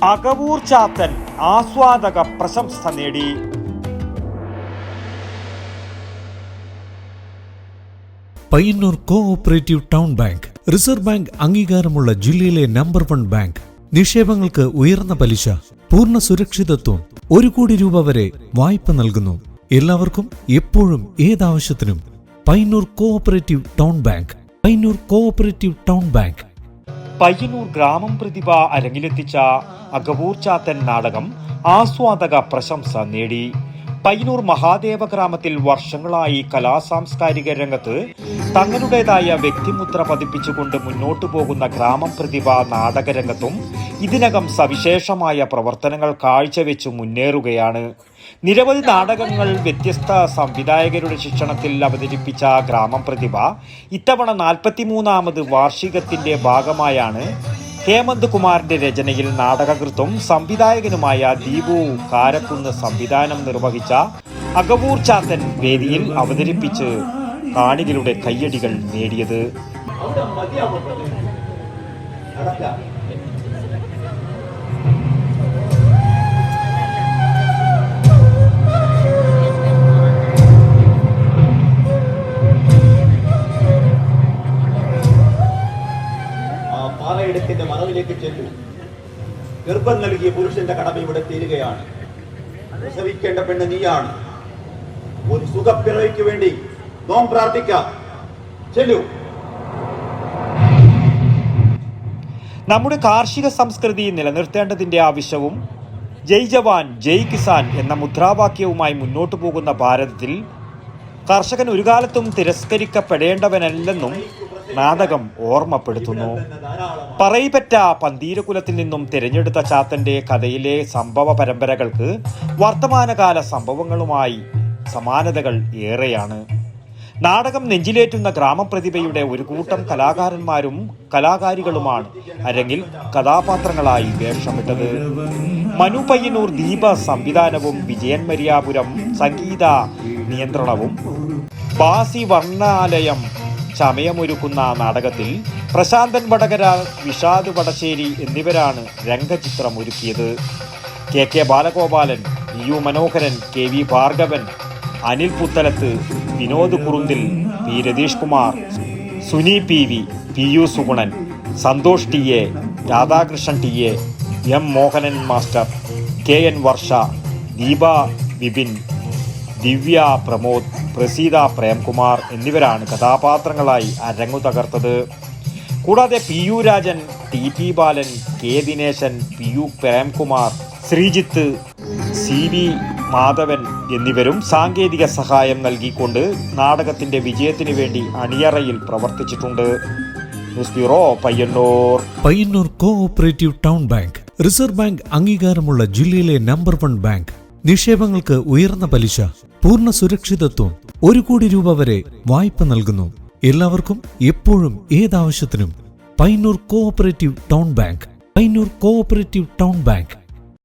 അകവൂർ ചാത്തൻ ആസ്വാദക പ്രശംസ നേടി. Payyanur cooperative town bank reserve bank അംഗീകാരമുള്ള ജില്ലയിലെ നമ്പർ 1 ബാങ്ക്. നിക്ഷേപങ്ങൾക്ക് ഉയർന്ന പലിശ, പൂർണ്ണ സുരക്ഷിതത്വം, 1 കോടി രൂപ വരെ വായ്പ നൽകുന്നു. എല്ലാവർക്കും എപ്പോഴും ഏതാവശ്യത്തിനും Payyanur cooperative town bank. Payyanur cooperative town bank. Payyanur ഗ്രാമം പ്രതിഭ അരങ്ങിലെത്തിച്ച അകവൂർ ചാത്തൻ നാടകം ആസ്വാദക പ്രശംസ നേടി. പയ്യന്നൂർ മഹാദേവ ഗ്രാമത്തിൽ വർഷങ്ങളായി കലാസാംസ്കാരിക രംഗത്ത് തങ്ങളുടേതായ വ്യക്തിമുദ്ര പതിപ്പിച്ചുകൊണ്ട് മുന്നോട്ടു പോകുന്ന ഗ്രാമം പ്രതിഭ നാടകരംഗത്തും ഇതിനകം സവിശേഷമായ പ്രവർത്തനങ്ങൾ കാഴ്ചവെച്ചു മുന്നേറുകയാണ്. നിരവധി നാടകങ്ങൾ വ്യത്യസ്ത സംവിധായകരുടെ ശിക്ഷണത്തിൽ അവതരിപ്പിച്ച ഗ്രാമം പ്രതിഭ ഇത്തവണ 43ാമത് വാർഷികത്തിന്റെ ഭാഗമായാണ് ഹേമന്ത് കുമാറിന്റെ രചനയിൽ നാടകകൃത്തും സംവിധായകനുമായ ദീപു കാരക്കുന്ന് സംവിധാനം നിർവഹിച്ച അകവൂർ ചാത്തൻ വേദിയിൽ അവതരിപ്പിച്ച് കാണികളുടെ കയ്യടികൾ നേടിയത്. പാലയിടത്തിന്റെ മറവിലേക്ക് ചെല്ലു. ഗർഭം നൽകിയ പുരുഷന്റെ കടമ ഇവിടെ തീരുകയാണ്. പ്രസവിക്കേണ്ട പെണ്ണ് നീയാണ്. ഒരു സുഖപ്പിറവിക്ക് വേണ്ടി നോം പ്രാർത്ഥിക്കാം. ചെല്ലു. നമ്മുടെ കാർഷിക സംസ്കൃതി നിലനിർത്തേണ്ടതിന്റെ ആവശ്യവും ജയ് ജവാൻ ജയ് കിസാൻ എന്ന മുദ്രാവാക്യവുമായി മുന്നോട്ടു പോകുന്ന ഭാരതത്തിൽ കർഷകൻ ഒരു കാലത്തും തിരസ്കരിക്കപ്പെടേണ്ടവനല്ലെന്നും നാടകം ഓർമ്മപ്പെടുത്തുന്നു. പറയിപ്പറ്റ പന്തീരകുലത്തിൽ നിന്നും തിരഞ്ഞെടുത്ത ചാത്തന്റെ കഥയിലെ സംഭവ പരമ്പരകൾക്ക് വർത്തമാനകാല സംഭവങ്ങളുമായി സമാനതകൾ ഏറെയാണ്. നാടകം നെഞ്ചിലേറ്റുന്ന ഗ്രാമപ്രതിഭയുടെ ഒരു കൂട്ടം കലാകാരന്മാരും കലാകാരികളുമാണ് അരങ്ങിൽ കഥാപാത്രങ്ങളായി വേഷമിട്ടത്. മനു പയ്യന്നൂർ ദീപ സംവിധാനവും വിജയൻ മരിയാപുരം സംഗീത നിയന്ത്രണവും ബാസി വർണ്ണാലയം ചമയമൊരുക്കുന്ന നാടകത്തിൽ പ്രശാന്തൻ വടകര, വിഷാദ് വടശ്ശേരി എന്നിവരാണ് രംഗചിത്രം ഒരുക്കിയത്. K Balagopalan, U Manoharan, KV Bhargavan, Anil Puthalath, Vinod Kurunthil, P Ratheesh Kumar, Suni PV, PU Sugunan, Santhosh TA, Radhakrishnan TA, M Mohanan master, KN Varsha, Deepa Vipin, Divya Pramod, Praseetha Premkumar എന്നിവരാണ് കഥാപാത്രങ്ങളായി അരങ്ങു തകർത്തത്. കൂടാതെ PU രാജൻ, TP ബാലൻ, K Dineshan, PU Premkumar, Sreejith, CV Madhavan എന്നിവരും സാങ്കേതിക സഹായം നൽകിക്കൊണ്ട് നാടകത്തിന്റെ വിജയത്തിനു വേണ്ടി അണിയറയിൽ പ്രവർത്തിച്ചിട്ടുണ്ട്. News bureau, Payyanur. Payyanur cooperative town bank reserve bank അംഗീകാരമുള്ള ജില്ലയിലെ നമ്പർ 1 ബാങ്ക്. നിക്ഷേപങ്ങൾക്ക് ഉയർന്ന പലിശ, പൂർണ്ണ സുരക്ഷിതത്വം, 1 കോടി രൂപ വരെ വായ്പ നൽകുന്നു. എല്ലാവർക്കും എപ്പോഴും ഏതാവശ്യത്തിനും Payyanur cooperative town bank. Payyanur cooperative town bank.